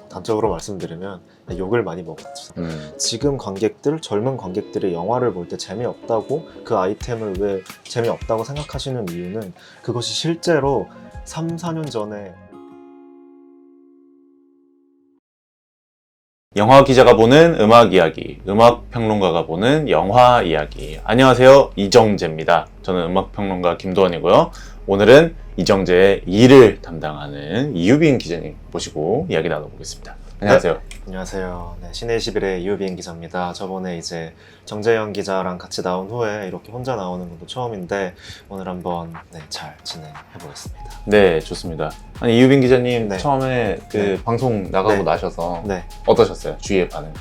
단적으로 말씀드리면 욕을 많이 먹었죠. 지금 관객들, 젊은 관객들이 영화를 볼 때 재미없다고 그 아이템을 왜 재미없다고 생각하시는 이유는 그것이 실제로 3, 4년 전에 영화 기자가 보는 음악 이야기, 음악 평론가가 보는 영화 이야기. 안녕하세요, 이정재입니다. 저는 음악 평론가 김도원이고요. 오늘은 이정재의 일을 담당하는 이유빈 기자님 모시고 이야기 나눠보겠습니다. 안녕하세요. 네, 안녕하세요. 네, 신의21의 이유빈 기자입니다. 저번에 이제 정재영 기자랑 같이 나온 후에 이렇게 혼자 나오는 것도 처음인데 오늘 한번 잘 진행해 보겠습니다. 네, 좋습니다. 아니, 이유빈 기자님 네. 처음에 그 네. 방송 나가고 네. 나셔서 네. 어떠셨어요? 주위의 반응?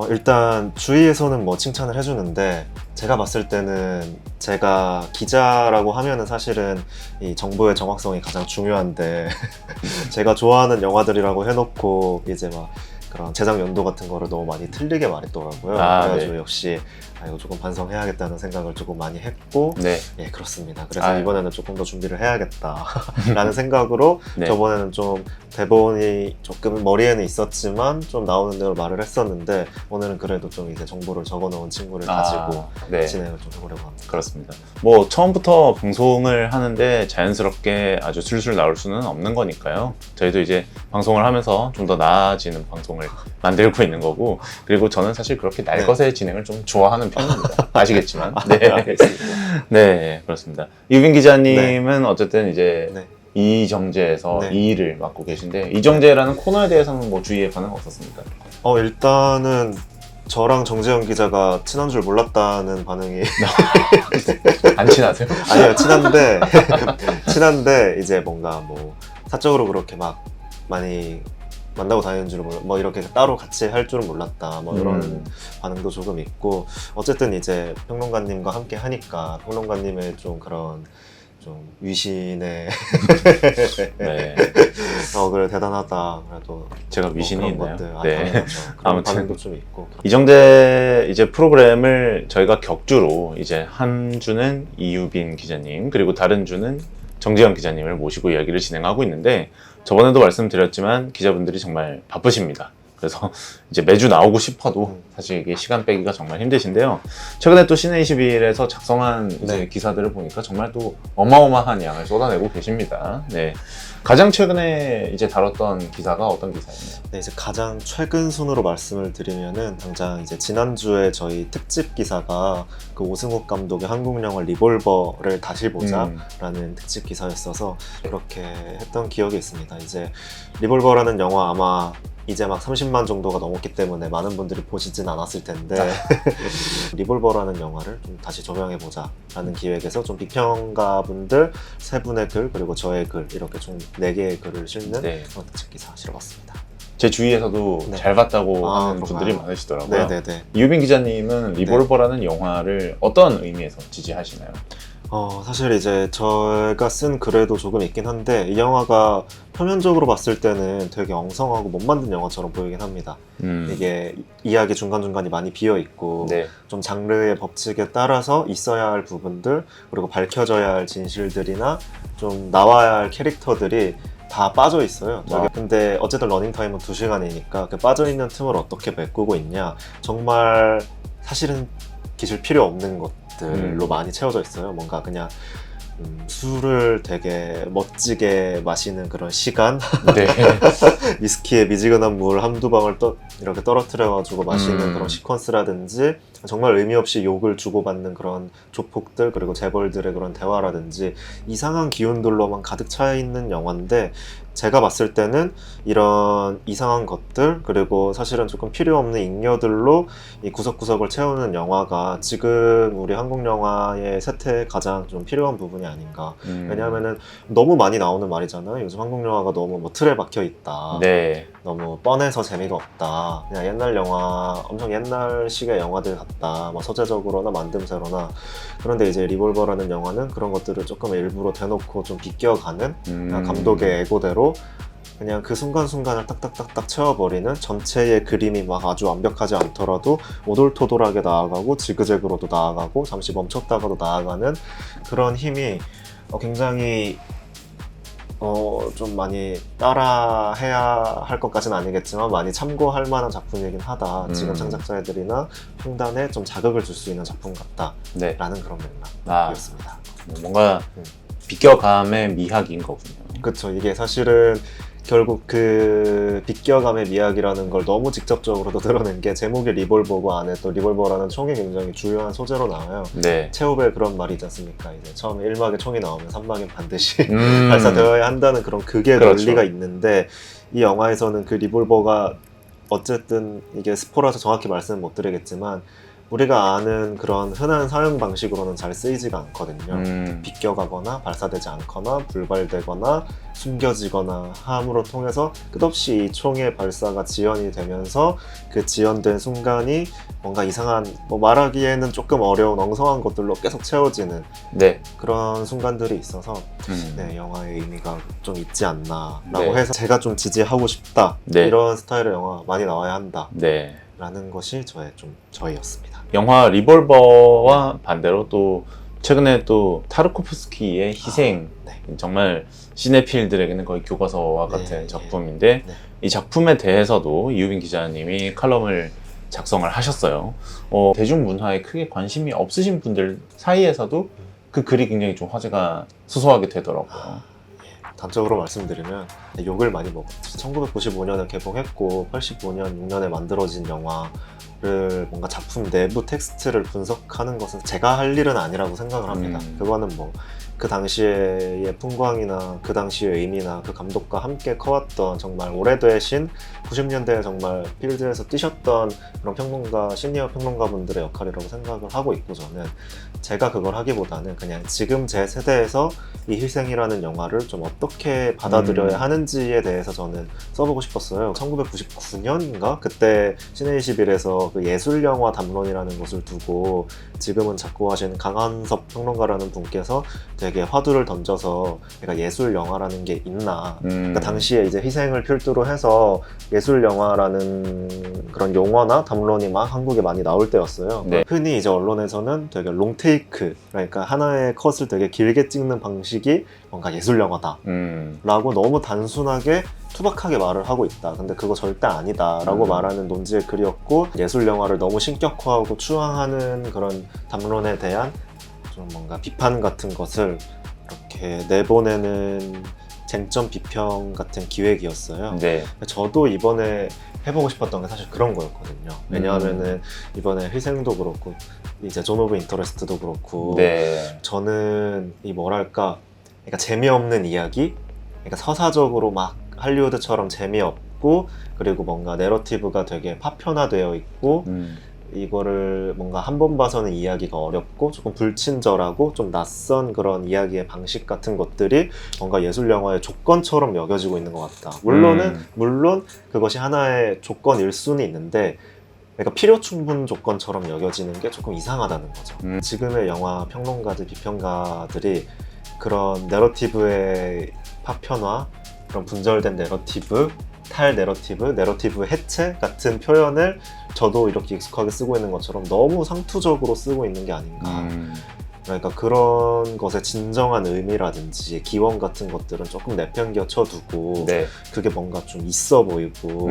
일단 주위에서는 뭐 칭찬을 해주는데 제가 봤을 때는 제가 기자라고 하면은 사실은 이 정보의 정확성이 가장 중요한데 제가 좋아하는 영화들이라고 해놓고 이제 막 그런 제작 연도 같은 거를 너무 많이 틀리게 말했더라고요. 그래가지고 네. 역시 이거 조금 반성해야겠다는 생각을 조금 많이 했고 네. 예, 그렇습니다. 그래서 이번에는 조금 더 준비를 해야겠다라는 생각으로 네. 저번에는 좀 대본이 조금 머리에는 있었지만 좀 나오는 대로 말을 했었는데 오늘은 그래도 좀 이제 정보를 적어놓은 친구를 가지고 네. 진행을 좀 해보려고 합니다. 그렇습니다. 뭐 처음부터 방송을 하는데 자연스럽게 아주 술술 나올 수는 없는 거니까요. 저희도 이제 방송을 하면서 좀 더 나아지는 방송을 만들고 있는 거고, 그리고 저는 사실 그렇게 날 네. 것의 진행을 좀 좋아하는 편입니다. 아시겠지만. 네, 네. 알겠습니다. 네, 그렇습니다. 유빈 기자님은 어쨌든 이제 네. 이정재에서 네. 이 일을 맡고 계신데, 이정재라는 코너에 대해서는 뭐 주위의 반응 어떻습니까? 일단은 저랑 정재영 기자가 친한 줄 몰랐다는 반응이 안 친하세요? 아니요, 친한데 이제 뭔가 뭐 사적으로 그렇게 막 많이 만나고 다니는 줄은 뭐 이렇게 따로 같이 할 줄은 몰랐다 뭐 이런 반응도 조금 있고, 어쨌든 이제 평론가님과 함께 하니까 평론가님의 좀 그런 좀 위신의 네. 그래 대단하다, 그래도 제가 뭐 위신이 그런 있나요? 것들, 네. 당연하죠. 그런 아무튼 반응도 좀 있고. 이정재 이제 프로그램을 저희가 격주로 이제 한 주는 이유빈 기자님, 그리고 다른 주는 정재영 기자님을 모시고 이야기를 진행하고 있는데, 저번에도 말씀드렸지만 기자분들이 정말 바쁘십니다. 그래서 이제 매주 나오고 싶어도 사실 이게 시간 빼기가 정말 힘드신데요. 최근에 또 신의21에서 작성한 이제 네. 기사들을 보니까 정말 또 어마어마한 양을 쏟아내고 계십니다. 네. 가장 최근에 이제 다뤘던 기사가 어떤 기사였나요? 네, 이제 가장 최근 순으로 말씀을 드리면은 당장 이제 지난주에 저희 특집 기사가 그 오승욱 감독의 한국 영화 리볼버를 다시 보자라는 특집 기사였어서 그렇게 했던 기억이 있습니다. 이제 리볼버라는 영화 아마 이제 막 30만 정도가 넘었기 때문에 많은 분들이 보시진 않았을 텐데 리볼버라는 영화를 좀 다시 조명해보자 라는 기획에서 좀 비평가분들 3분의 글, 그리고 저의 글, 이렇게 좀 4개의 글을 실는 네. 그런 특집 기사 실어봤습니다. 제 주위에서도 네. 잘 봤다고 하는 그런가요? 분들이 많으시더라고요. 네네네. 이유빈 기자님은 리볼버라는 영화를 어떤 의미에서 지지하시나요? 사실 이제 제가 쓴 글에도 조금 있긴 한데 이 영화가 표면적으로 봤을 때는 되게 엉성하고 못 만든 영화처럼 보이긴 합니다. 이게 이야기 중간중간이 많이 비어있고 네. 좀 장르의 법칙에 따라서 있어야 할 부분들, 그리고 밝혀져야 할 진실들이나 좀 나와야 할 캐릭터들이 다 빠져 있어요. 근데 어쨌든 러닝타임은 2시간이니까 그 빠져있는 틈을 어떻게 메꾸고 있냐, 정말 사실은 기술 필요 없는 것들로 많이 채워져 있어요. 뭔가 그냥 술을 되게 멋지게 마시는 그런 시간, 네. 위스키에 미지근한 물 한두 방울 이렇게 떨어뜨려가지고 마시는 그런 시퀀스라든지, 정말 의미 없이 욕을 주고받는 그런 조폭들, 그리고 재벌들의 그런 대화라든지 이상한 기운들로만 가득 차 있는 영화인데, 제가 봤을 때는 이런 이상한 것들, 그리고 사실은 조금 필요 없는 잉여들로 이 구석구석을 채우는 영화가 지금 우리 한국 영화의 세태에 가장 좀 필요한 부분이 아닌가. 왜냐하면은 너무 많이 나오는 말이잖아요. 요즘 한국 영화가 너무 뭐 틀에 박혀 있다. 네. 너무 뻔해서 재미가 없다. 그냥 옛날 영화, 엄청 옛날식의 영화들 같다. 뭐 소재적으로나 만듦새로나. 그런데 이제 리볼버라는 영화는 그런 것들을 조금 일부러 대놓고 좀 비껴가는 그냥 감독의 애고대로 그냥 그 순간순간을 딱딱딱딱 채워버리는, 전체의 그림이 막 아주 완벽하지 않더라도 오돌토돌하게 나아가고 지그재그로도 나아가고 잠시 멈췄다가도 나아가는 그런 힘이 굉장히 좀 많이 따라 해야 할 것까지는 아니겠지만 많이 참고할 만한 작품이긴 하다. 지금 창작자들이나 평단에 좀 자극을 줄 수 있는 작품 같다라는 네. 그런 맥락이었습니다. 뭔가 비껴감의 미학인 거군요. 그렇죠. 이게 사실은 결국 그 비껴감의 미학이라는 걸 너무 직접적으로도 드러낸 게 제목이 리볼버고 안에 또 리볼버라는 총이 굉장히 주요한 소재로 나와요. 네. 체홉의 그런 말이 있지 않습니까? 이제 처음에 1막에 총이 나오면 3막엔 반드시 발사되어야 한다는 그런 극의 그렇죠. 논리가 있는데 이 영화에서는 그 리볼버가 어쨌든 이게 스포라서 정확히 말씀은 못 드리겠지만 우리가 아는 그런 흔한 사용 방식으로는 잘 쓰이지가 않거든요. 비껴가거나 발사되지 않거나 불발되거나 숨겨지거나 함으로 통해서 끝없이 이 총의 발사가 지연이 되면서 그 지연된 순간이 뭔가 이상한 말하기에는 조금 어려운 엉성한 것들로 계속 채워지는 네. 그런 순간들이 있어서 네, 영화의 의미가 좀 있지 않나 라고 네. 해서 제가 좀 지지하고 싶다. 네. 이런 스타일의 영화 많이 나와야 한다. 네. 라는 것이 저희였습니다. 영화 리볼버와 반대로 또 최근에 또 타르코프스키의 희생, 네. 정말 시네필들에게는 거의 교과서와 네, 같은 네. 작품인데 네. 이 작품에 대해서도 이유빈 기자님이 칼럼을 작성을 하셨어요. 대중문화에 크게 관심이 없으신 분들 사이에서도 그 글이 굉장히 좀 화제가 소소하게 되더라고요. 단적으로 말씀드리면 욕을 많이 먹었죠. 1995년에 개봉했고 85년, 6년에 만들어진 영화를 뭔가 작품 내부 텍스트를 분석하는 것은 제가 할 일은 아니라고 생각을 합니다. 그거는 뭐 그 당시의 풍광이나 그 당시의 의미나 그 감독과 함께 커왔던 정말 오래되신 90년대에 정말 필드에서 뛰셨던 그런 평론가, 시니어 평론가분들의 역할이라고 생각을 하고 있고 저는 제가 그걸 하기보다는 그냥 지금 제 세대에서 이 희생이라는 영화를 좀 어떻게 받아들여야 하는지에 대해서 저는 써보고 싶었어요. 1999년인가? 그때 시네21에서 그 예술영화 담론이라는 것을 두고 지금은 작고하신 강한섭 평론가라는 분께서 되게 화두를 던져서 그러니까 예술 영화라는 게 있나. 그러니까 당시에 이제 희생을 필두로 해서 예술 영화라는 그런 용어나 담론이 막 한국에 많이 나올 때였어요. 네. 흔히 이제 언론에서는 되게 롱테이크, 그러니까 하나의 컷을 되게 길게 찍는 방식이 뭔가 예술 영화다. 라고 너무 단순하게 투박하게 말을 하고 있다. 근데 그거 절대 아니다 라고 말하는 논지의 글이었고 예술 영화를 너무 신격화하고 추앙하는 그런 담론에 대한 좀 뭔가 비판 같은 것을 이렇게 내보내는 쟁점 비평 같은 기획이었어요. 네. 저도 이번에 해보고 싶었던 게 사실 그런 거였거든요. 왜냐하면은 이번에 희생도 그렇고 이제 존 오브 인터레스트도 그렇고 네. 저는 이 뭐랄까 그러니까 재미없는 이야기, 그러니까 서사적으로 막 할리우드처럼 재미없고 그리고 뭔가 내러티브가 되게 파편화되어 있고 이거를 뭔가 한 번 봐서는 이해하기가 어렵고 조금 불친절하고 좀 낯선 그런 이야기의 방식 같은 것들이 뭔가 예술 영화의 조건처럼 여겨지고 있는 것 같다. 물론 그것이 하나의 조건일 수는 있는데 그러니까 필요 충분 조건처럼 여겨지는 게 조금 이상하다는 거죠. 지금의 영화 평론가들, 비평가들이 그런 내러티브의 파편화, 그런 분절된 내러티브, 탈 내러티브 해체 같은 표현을 저도 이렇게 익숙하게 쓰고 있는 것처럼 너무 상투적으로 쓰고 있는 게 아닌가. 그러니까 그런 것의 진정한 의미라든지 기원 같은 것들은 조금 내팽겨쳐두고 네. 그게 뭔가 좀 있어 보이고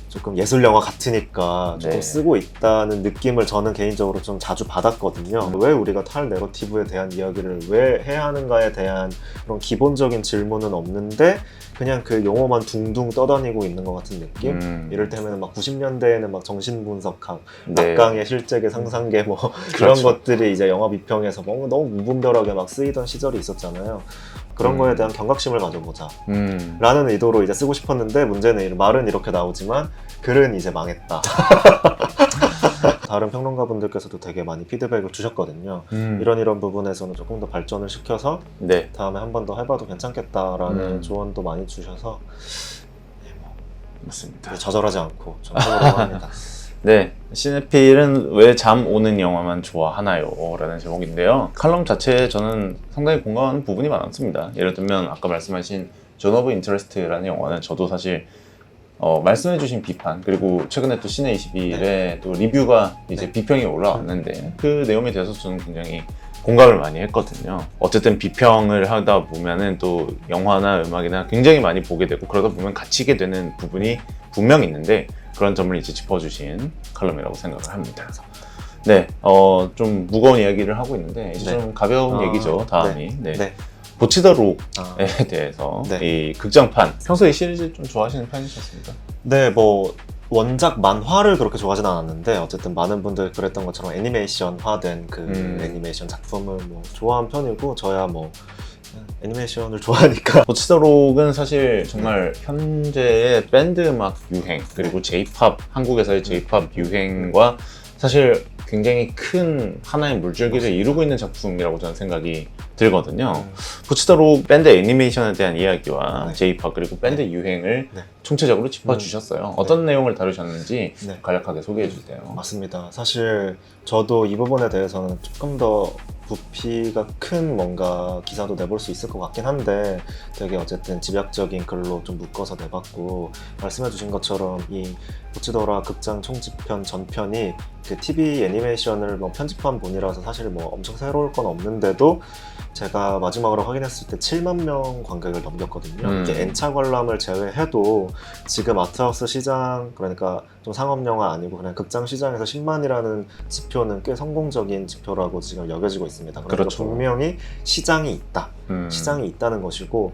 조금 예술 영화 같으니까 조금 네. 쓰고 있다는 느낌을 저는 개인적으로 좀 자주 받았거든요. 왜 우리가 탈 내러티브에 대한 이야기를 왜 해야 하는가에 대한 그런 기본적인 질문은 없는데 그냥 그 용어만 둥둥 떠다니고 있는 것 같은 느낌? 이를테면 막 90년대에는 막 정신분석학, 네. 낙강의 실제계 상상계 뭐 이런 그렇죠. 것들이 이제 영화 비평에서 뭔가 너무 무분별하게 막 쓰이던 시절이 있었잖아요. 그런 거에 대한 경각심을 가져보자 라는 의도로 이제 쓰고 싶었는데 문제는 말은 이렇게 나오지만 글은 이제 망했다. 다른 평론가분들께서도 되게 많이 피드백을 주셨거든요. 이런 부분에서는 조금 더 발전을 시켜서 네. 다음에 한 번 더 해봐도 괜찮겠다라는 조언도 많이 주셔서 맞습니다. 좌절하지 않고 좀 해보려고 합니다. 네, 시네필은 왜 잠 오는 영화만 좋아하나요? 라는 제목인데요. 칼럼 자체에 저는 상당히 공감하는 부분이 많았습니다. 예를 들면 아까 말씀하신 존 오브 인터레스트라는 영화는 저도 사실 말씀해주신 비판 그리고 최근에 또 시네21에 또 리뷰가 이제 비평이 올라왔는데 그 내용에 대해서 저는 굉장히 공감을 많이 했거든요. 어쨌든 비평을 하다 보면은 또 영화나 음악이나 굉장히 많이 보게 되고 그러다 보면 갇히게 되는 부분이 분명 있는데 그런 점을 이제 짚어주신 칼럼이라고 생각을 합니다. 네, 좀 무거운 이야기를 하고 있는데 이제 네. 좀 가벼운 얘기죠. 다음이. 네. 네. 보치더 록에 아, 대해서 네. 이 극장판 평소에 시리즈 좀 좋아하시는 편이셨습니까? 네, 뭐 원작 만화를 그렇게 좋아하진 않았는데 어쨌든 많은 분들 그랬던 것처럼 애니메이션화된 그 애니메이션 작품을 뭐 좋아하는 편이고 저야 뭐 애니메이션을 좋아하니까 보치더 록은 사실 정말 현재의 밴드 음악 유행 그리고 J-pop 한국에서의 J-pop 유행과 사실 굉장히 큰 하나의 물줄기를 이루고 있는 작품이라고 저는 생각이 들거든요. 보치더 록 밴드 애니메이션에 대한 이야기와 네. J-pop 그리고 밴드 유행을 네. 총체적으로 짚어주셨어요. 어떤 내용을 다루셨는지 네. 간략하게 소개해 주세요. 맞습니다. 사실 저도 이 부분에 대해서는 조금 더 부피가 큰 뭔가 기사도 내볼 수 있을 것 같긴 한데 되게 어쨌든 집약적인 글로 좀 묶어서 내봤고 말씀해 주신 것처럼 이 보치더라 극장 총집편 전편이 그 TV 애니메이션을 뭐 편집한 분이라서 사실 뭐 엄청 새로울 건 없는데도 제가 마지막으로 확인했을 때 7만 명 관객을 넘겼거든요. 이게 N차 관람을 제외해도 지금 아트하우스 시장 그러니까 좀 상업 영화 아니고 그냥 극장 시장에서 10만이라는 지표는 꽤 성공적인 지표라고 지금 여겨지고 있습니다. 그러니까 그렇죠. 분명히 시장이 있다. 시장이 있다는 것이고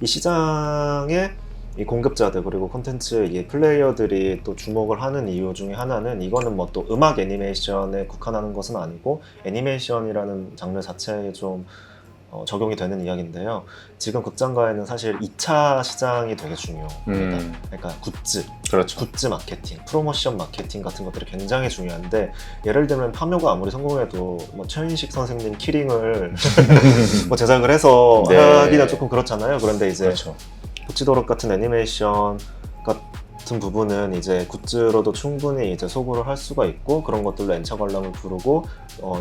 이 시장에 이 공급자들 그리고 콘텐츠 이 플레이어들이 또 주목을 하는 이유 중에 하나는 이거는 뭐 또 음악 애니메이션에 국한하는 것은 아니고 애니메이션이라는 장르 자체에 좀 적용이 되는 이야기인데요. 지금 극장가에는 사실 2차 시장이 되게 중요합니다. 그러니까 굿즈, 그렇죠. 굿즈 마케팅, 프로모션 마케팅 같은 것들이 굉장히 중요한데 예를 들면 파묘가 아무리 성공해도 뭐 최인식 선생님 키링을 뭐 제작을 해서 네. 하기는 조금 그렇잖아요. 그런데 이제 그렇죠. 보치도록 같은 애니메이션 같은 부분은 이제 굿즈로도 충분히 이제 소구를 할 수가 있고 그런 것들로 N차 관람을 부르고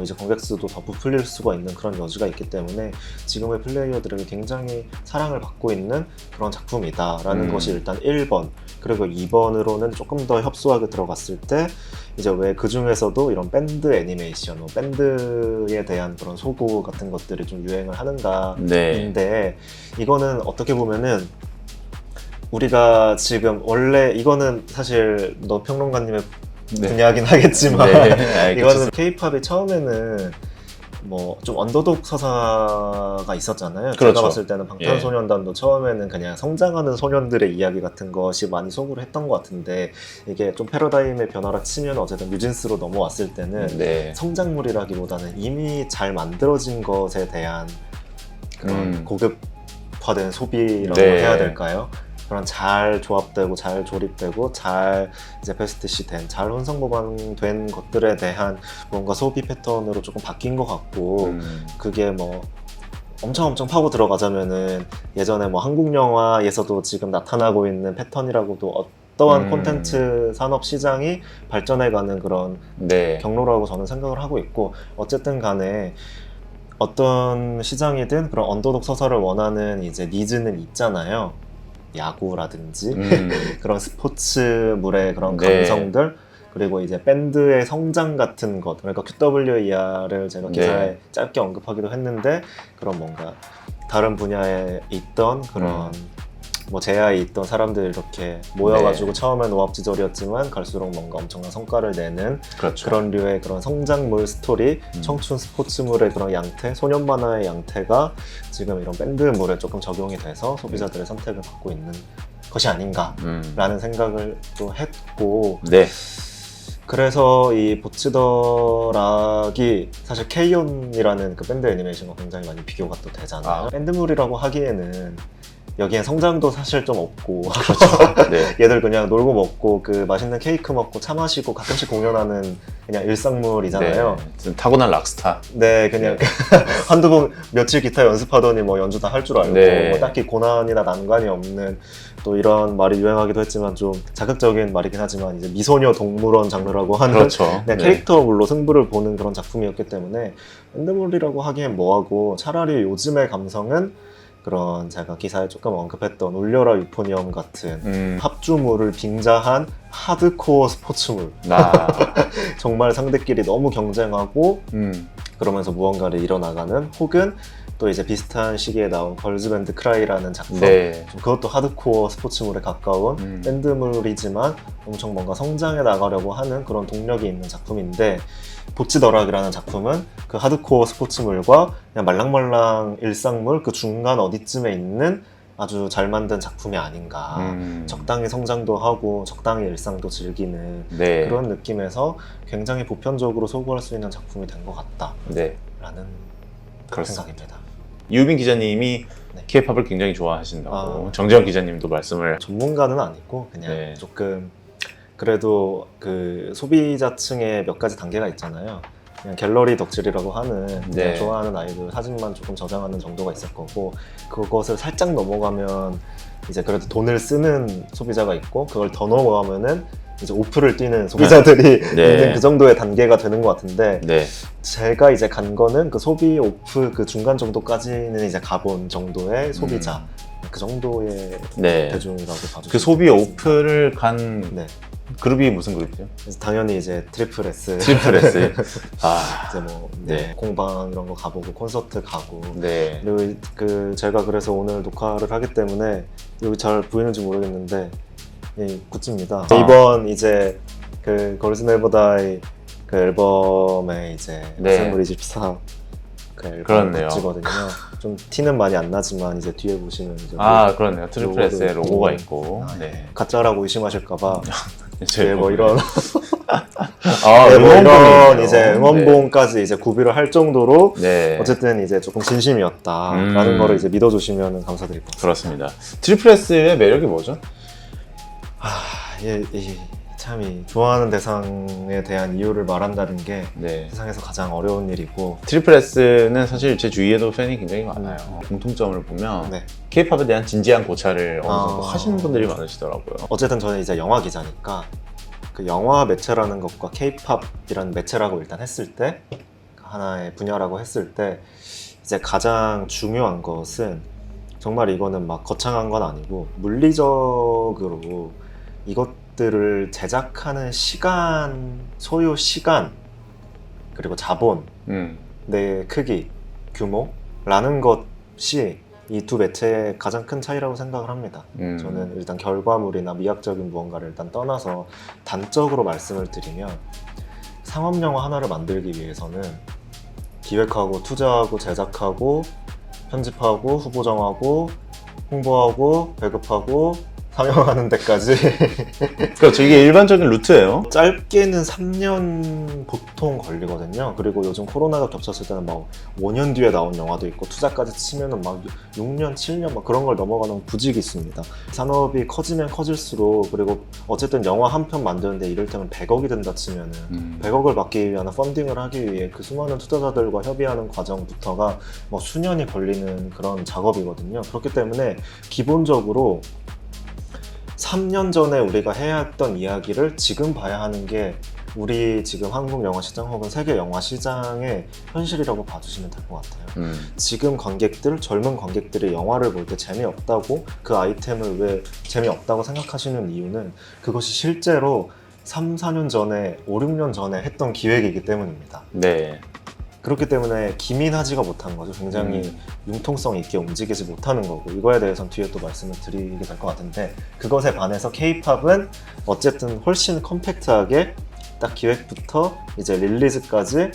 이제 관객 수도 더 부풀릴 수가 있는 그런 여지가 있기 때문에 지금의 플레이어들에게 굉장히 사랑을 받고 있는 그런 작품이다라는 것이 일단 1번. 그리고 2번으로는 조금 더 협소하게 들어갔을 때 이제 왜 그 중에서도 이런 밴드 애니메이션, 밴드에 대한 그런 소구 같은 것들이 좀 유행을 하는가인데 네. 이거는 어떻게 보면은 우리가 지금 원래 이거는 사실 너 평론가님의 네. 분야긴 하겠지만 네. 이거는 K-팝이 처음에는 뭐 좀 언더독 서사가 있었잖아요. 그렇죠. 제가 봤을 때는 방탄소년단도 처음에는 그냥 성장하는 소년들의 이야기 같은 것이 많이 소구를 했던 것 같은데 이게 좀 패러다임의 변화라 치면 어쨌든 뉴진스로 넘어왔을 때는 네. 성장물이라기보다는 이미 잘 만들어진 것에 대한 그런 고급화된 소비라고 네. 해야 될까요? 그런 잘 조합되고 잘 조립되고 잘 이제 패스트시된 잘 혼성 보관된 것들에 대한 뭔가 소비 패턴으로 조금 바뀐 것 같고 그게 뭐 엄청 파고 들어가자면은 예전에 뭐 한국 영화에서도 지금 나타나고 있는 패턴이라고도 어떠한 콘텐츠 산업 시장이 발전해가는 그런 네. 경로라고 저는 생각을 하고 있고 어쨌든 간에 어떤 시장이든 그런 언더독 서사를 원하는 이제 니즈는 있잖아요. 야구라든지 그런 스포츠물의 그런 네. 감성들 그리고 이제 밴드의 성장 같은 것 그러니까 QWER을 제가 기사에 네. 짧게 언급하기도 했는데 그런 뭔가 다른 분야에 있던 그런 뭐 제야에 있던 사람들이 이렇게 모여가지고 처음엔 오합지졸이었지만 갈수록 뭔가 엄청난 성과를 내는 그렇죠. 그런 류의 그런 성장물 스토리, 청춘 스포츠물의 그런 양태, 소년 만화의 양태가 지금 이런 밴드물에 조금 적용이 돼서 소비자들의 선택을 받고 있는 것이 아닌가라는 생각을 또 했고 네. 그래서 이 보치더락이 사실 K-ON이라는 그 밴드 애니메이션과 굉장히 많이 비교가 또 되잖아요. 밴드물이라고 하기에는 여기엔 성장도 사실 좀 없고 그렇죠. 네. 얘들 그냥 놀고 먹고 그 맛있는 케이크 먹고 차 마시고 가끔씩 공연하는 그냥 일상물이잖아요. 네. 타고난 락스타. 네, 그냥 한두 번 며칠 기타 연습하더니 뭐 연주 다 할 줄 알고 네. 뭐 딱히 고난이나 난관이 없는 또 이런 말이 유행하기도 했지만 좀 자극적인 말이긴 하지만 이제 미소녀 동물원 장르라고 하는 그렇죠. 네, 캐릭터물로 승부를 보는 그런 작품이었기 때문에 밴드물이라고 하기엔 뭐하고 차라리 요즘의 감성은 그런 제가 기사에 조금 언급했던 울려라 유포니엄 같은 합주물을 빙자한 하드코어 스포츠물 정말 상대끼리 너무 경쟁하고 그러면서 무언가를 이뤄나가는, 혹은 또 이제 비슷한 시기에 나온 걸즈밴드 크라이라는 작품, 네. 좀 그것도 하드코어 스포츠물에 가까운 밴드물이지만 엄청 뭔가 성장해 나가려고 하는 그런 동력이 있는 작품인데, 보치더락이라는 작품은 그 하드코어 스포츠물과 그냥 말랑말랑 일상물 그 중간 어디쯤에 있는 아주 잘 만든 작품이 아닌가. 적당히 성장도 하고 적당히 일상도 즐기는 네. 그런 느낌에서 굉장히 보편적으로 소구할 수 있는 작품이 된 것 같다라는 네. 그렇습니다. 생각입니다. 이우빈 기자님이 네. K-팝을 굉장히 좋아하신다고 아. 정재영 기자님도 말씀을. 전문가는 아니고 그냥 네. 조금 그래도 그 소비자층에 몇 가지 단계가 있잖아요. 그냥 갤러리 덕질이라고 하는 그냥 네. 좋아하는 아이돌 사진만 조금 저장하는 정도가 있을 거고, 그것을 살짝 넘어가면 이제 그래도 돈을 쓰는 소비자가 있고, 그걸 더 넘어가면은 이제 오프를 뛰는 소비자들이 네. 있는 그 정도의 단계가 되는 것 같은데, 네. 제가 이제 간 거는 그 소비 오프 그 중간 정도까지는 이제 가본 정도의 소비자, 그 정도의 네. 대중이라고 봐주시면 그 소비 오프를 간 네. 그룹이 무슨 그룹이죠? 그래서 당연히 이제 트리플 S, 트리플 S. 아. 이제 뭐 네. 공방 이런 거 가보고 콘서트 가고. 네. 그리고 그 제가 그래서 오늘 녹화를 하기 때문에 여기 잘 보이는지 모르겠는데 이 굿즈입니다. 이번 이제 그 걸스 네버 다이 그 앨범에 이제 네. 생물 24 그 앨범 그렇네요. 굿즈거든요. 좀 티는 많이 안 나지만 이제 뒤에 보시면 이제 아, 그렇네요. 트리플 로고도 S의 있고. 로고가 있고. 아, 네. 가짜라고 의심하실까봐 제 뭐 이런 아, 네, 뭐 이런 응원봉이네요. 이제 응원봉까지 이제 구비를 할 정도로 네. 어쨌든 이제 조금 진심이었다라는 거를 이제 믿어주시면 감사드릴 것 같습니다. 그렇습니다. 트리플 S의 매력이 뭐죠? 참이 좋아하는 대상에 대한 이유를 말한다는 게 네. 세상에서 가장 어려운 일이고, 트리플 S는 사실 제 주위에도 팬이 굉장히 많아요. 공통점을 보면 네. K-팝에 대한 진지한 고찰을 어느 정도 아. 하시는 분들이 많으시더라고요. 어쨌든 저는 이제 영화 기자니까 그 영화 매체라는 것과 K-팝이라는 매체라고 일단 했을 때, 하나의 분야라고 했을 때 이제 가장 중요한 것은, 정말 이거는 막 거창한 건 아니고 물리적으로 이것들을 제작하는 시간, 소요 시간, 그리고 자본, 내 크기, 규모라는 것이 이 두 매체의 가장 큰 차이라고 생각을 합니다. 저는 일단 결과물이나 미학적인 무언가를 일단 떠나서 단적으로 말씀을 드리면, 상업영화 하나를 만들기 위해서는 기획하고 투자하고 제작하고 편집하고 후보 정하고 홍보하고 배급하고 상영하는 데까지 그렇죠. 이게 일반적인 루트예요. 짧게는 3년 보통 걸리거든요. 그리고 요즘 코로나가 겹쳤을 때는 막 5년 뒤에 나온 영화도 있고, 투자까지 치면은 막 6년, 7년 막 그런 걸 넘어가는 부직이 있습니다. 산업이 커지면 커질수록, 그리고 어쨌든 영화 한 편 만드는데 이를테면 100억이 든다 치면은 100억을 받기 위한 펀딩을 하기 위해 그 수많은 투자자들과 협의하는 과정부터가 뭐 수년이 걸리는 그런 작업이거든요. 그렇기 때문에 기본적으로 3년 전에 우리가 해야 했던 이야기를 지금 봐야 하는 게 우리 지금 한국 영화 시장 혹은 세계 영화 시장의 현실이라고 봐주시면 될 것 같아요. 지금 관객들, 젊은 관객들이 영화를 볼 때 재미없다고, 그 아이템을 왜 재미없다고 생각하시는 이유는 그것이 실제로 3, 4년 전에, 5, 6년 전에 했던 기획이기 때문입니다. 네. 그렇기 때문에 기민하지가 못한 거죠. 굉장히 융통성 있게 움직이지 못하는 거고, 이거에 대해서는 뒤에 또 말씀을 드리게 될 것 같은데, 그것에 반해서 K-팝은 어쨌든 훨씬 컴팩트하게 딱 기획부터 이제 릴리즈까지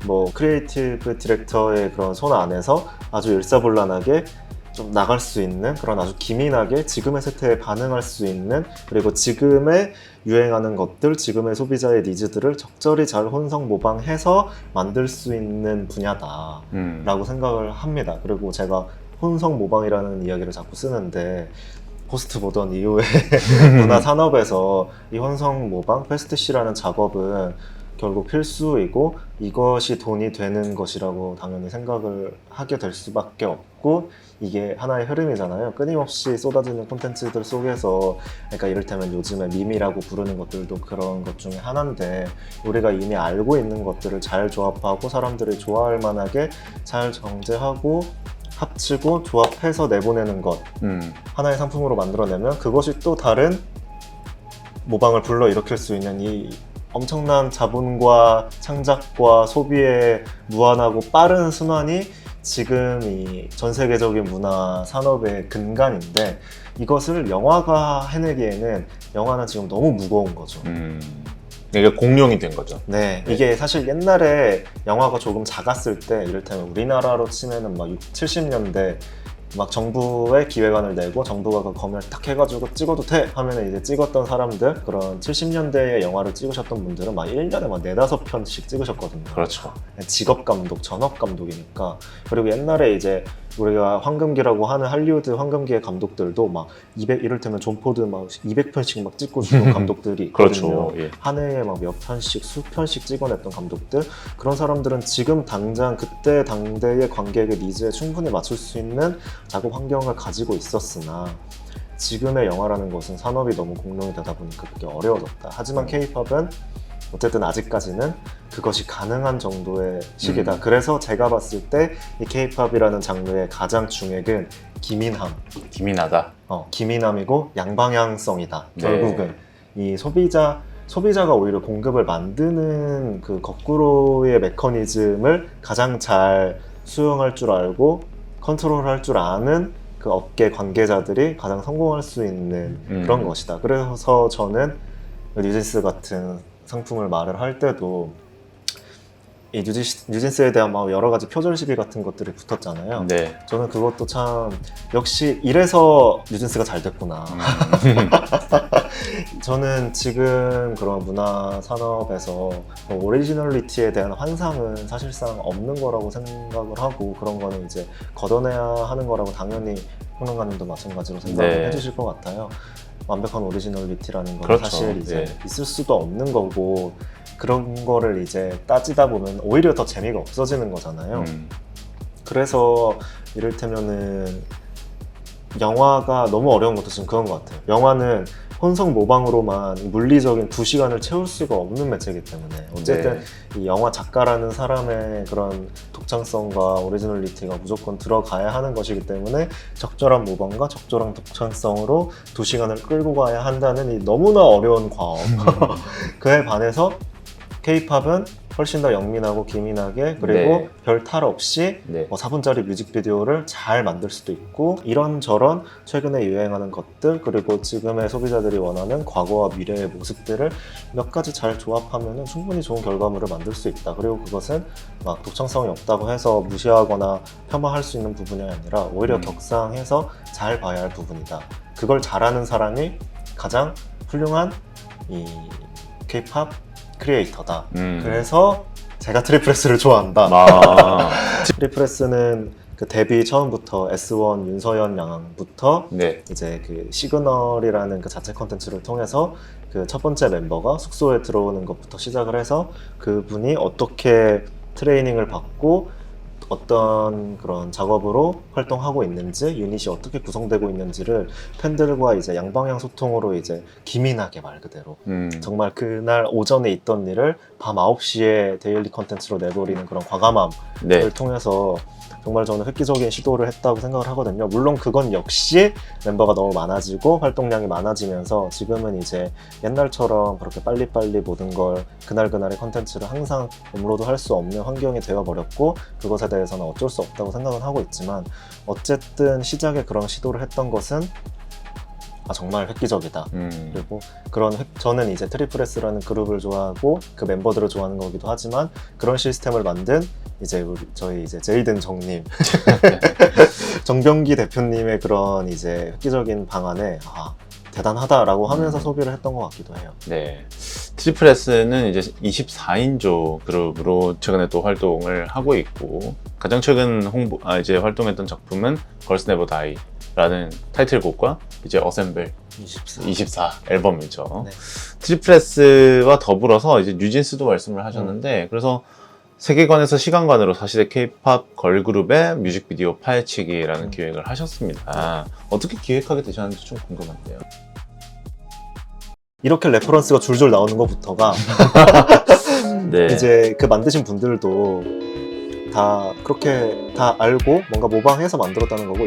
뭐 크리에이티브 디렉터의 그런 손 안에서 아주 일사불란하게 좀 나갈 수 있는, 그런 아주 기민하게 지금의 세태에 반응할 수 있는, 그리고 지금의 유행하는 것들, 지금의 소비자의 니즈들을 적절히 잘 혼성 모방해서 만들 수 있는 분야다라고 생각을 합니다. 그리고 제가 혼성 모방이라는 이야기를 자꾸 쓰는데, 포스트 모던 이후에 문화 산업에서 이 혼성 모방, 패스트시라는 작업은 결국 필수이고, 이것이 돈이 되는 것이라고 당연히 생각을 하게 될 수밖에 없고, 이게 하나의 흐름이잖아요. 끊임없이 쏟아지는 콘텐츠들 속에서, 그러니까 이를테면 요즘에 밈이라고 부르는 것들도 그런 것 중에 하나인데, 우리가 이미 알고 있는 것들을 잘 조합하고 사람들이 좋아할 만하게 잘 정제하고 합치고 조합해서 내보내는 것, 하나의 상품으로 만들어내면 그것이 또 다른 모방을 불러일으킬 수 있는 이 엄청난 자본과 창작과 소비의 무한하고 빠른 순환이 지금 이 전 세계적인 문화 산업의 근간인데 이것을 영화가 해내기에는 영화는 지금 너무 무거운 거죠. 이게 공룡이 된 거죠. 네, 네. 이게 사실 옛날에 영화가 조금 작았을 때 이를테면 우리나라로 치면은 막 70년대 막 정부에 기획안을 내고 정부가 그 검열 딱 해가지고 찍어도 돼 하면은 이제 찍었던 사람들 그런 70년대의 영화를 찍으셨던 분들은 막 1년에 막 4-5편씩 찍으셨거든요. 그렇죠. 직업 감독, 전업 감독이니까. 그리고 옛날에 이제 우리가 황금기라고 하는 할리우드 황금기의 감독들도 막 이를테면 존 포드 막 200편씩 막 찍고 주는 감독들이 있거든요. 그렇죠. 예. 한 해에 막 몇 편씩 수편씩 찍어냈던 감독들, 그런 사람들은 지금 당장 그때 당대의 관객의 니즈에 충분히 맞출 수 있는 작업 환경을 가지고 있었으나 지금의 영화라는 것은 산업이 너무 공룡이 되다 보니까 그게 어려워졌다. 하지만 K-팝은 어쨌든 아직까지는 그것이 가능한 정도의 시기다. 그래서 제가 봤을 때 이 K-팝이라는 장르의 가장 중액은 기민하다. 기민함이고 양방향성이다. 네. 결국은 이 소비자가 오히려 공급을 만드는 그 거꾸로의 메커니즘을 가장 잘 수용할 줄 알고 컨트롤할 줄 아는 그 업계 관계자들이 가장 성공할 수 있는 그런 것이다. 그래서 저는 뉴진스 같은 상품을 말을 할 때도 이 뉴진스에 대한 막 여러 가지 표절 시비 같은 것들이 붙었잖아요. 네. 저는 그것도 참 역시 이래서 뉴진스가 잘 됐구나. 저는 지금 그런 문화 산업에서 오리지널리티에 대한 환상은 사실상 없는 거라고 생각을 하고 그런 거는 이제 걷어내야 하는 거라고 당연히 평론가님도 마찬가지로 생각을 네. 해주실 것 같아요. 완벽한 오리지널리티라는 건 그렇죠. 사실 이제 네. 있을 수도 없는 거고 그런 거를 이제 따지다 보면 오히려 더 재미가 없어지는 거잖아요. 그래서 이를테면은 영화가 너무 어려운 것도 지금 그런 것 같아요. 영화는 혼성 모방으로만 물리적인 2시간을 채울 수가 없는 매체이기 때문에 어쨌든 네. 이 영화 작가라는 사람의 그런 독창성과 오리지널리티가 무조건 들어가야 하는 것이기 때문에 적절한 모방과 적절한 독창성으로 2시간을 끌고 가야 한다는 이 너무나 어려운 과업. 그에 반해서 K-팝은 훨씬 더 영민하고 기민하게 그리고 네. 별 탈 없이 네. 4분짜리 뮤직비디오를 잘 만들 수도 있고 이런저런 최근에 유행하는 것들 그리고 지금의 소비자들이 원하는 과거와 미래의 모습들을 몇 가지 잘 조합하면 충분히 좋은 결과물을 만들 수 있다. 그리고 그것은 막 독창성이 없다고 해서 무시하거나 폄하할 수 있는 부분이 아니라 오히려 격상해서 잘 봐야 할 부분이다. 그걸 잘하는 사람이 가장 훌륭한 이 K-팝 크리에이터다. 그래서 제가 트리플S를 좋아한다. 트리플S는 그 데뷔 처음부터 S1 윤서연 양부터 네. 이제 그 시그널이라는 그 자체 컨텐츠를 통해서 그 첫 번째 멤버가 숙소에 들어오는 것부터 시작을 해서 그분이 어떻게 트레이닝을 받고 어떤 그런 작업으로 활동하고 있는지 유닛이 어떻게 구성되고 있는지를 팬들과 이제 양방향 소통으로 이제 기민하게 말 그대로 정말 그날 오전에 있던 일을 밤 9시에 데일리 컨텐츠로 내버리는 그런 과감함을 네. 통해서 정말 저는 획기적인 시도를 했다고 생각을 하거든요. 물론 그건 역시 멤버가 너무 많아지고 활동량이 많아지면서 지금은 이제 옛날처럼 그렇게 빨리빨리 모든 걸 그날그날의 컨텐츠를 항상 업로드할 수 없는 환경이 되어버렸고 그것에 대해서는 어쩔 수 없다고 생각은 하고 있지만 어쨌든 시작에 그런 시도를 했던 것은 정말 획기적이다. 그리고 저는 이제 트리플S라는 그룹을 좋아하고 그 멤버들을 좋아하는 거기도 하지만 그런 시스템을 만든 이제 저희 이제 제이든 정님, 정병기 대표님의 그런 이제 획기적인 방안에 대단하다라고 하면서 소비를 했던 것 같기도 해요. 네. 트리플S는 이제 24인조 그룹으로 최근에 또 활동을 하고 있고 가장 최근 이제 활동했던 작품은 Girls Never Die 라는 타이틀곡과 이제 어셈블 24 앨범이죠. 네. 트리플S와 더불어서 이제 뉴진스도 말씀을 하셨는데 그래서 세계관에서 시간관으로 4시대 K-팝 걸그룹의 뮤직비디오 파헤치기라는 기획을 하셨습니다. 어떻게 기획하게 되셨는지 좀 궁금한데요. 이렇게 레퍼런스가 줄줄 나오는 것부터가 네. 이제 그 만드신 분들도 다 그렇게 다 알고 뭔가 모방해서 만들었다는 거고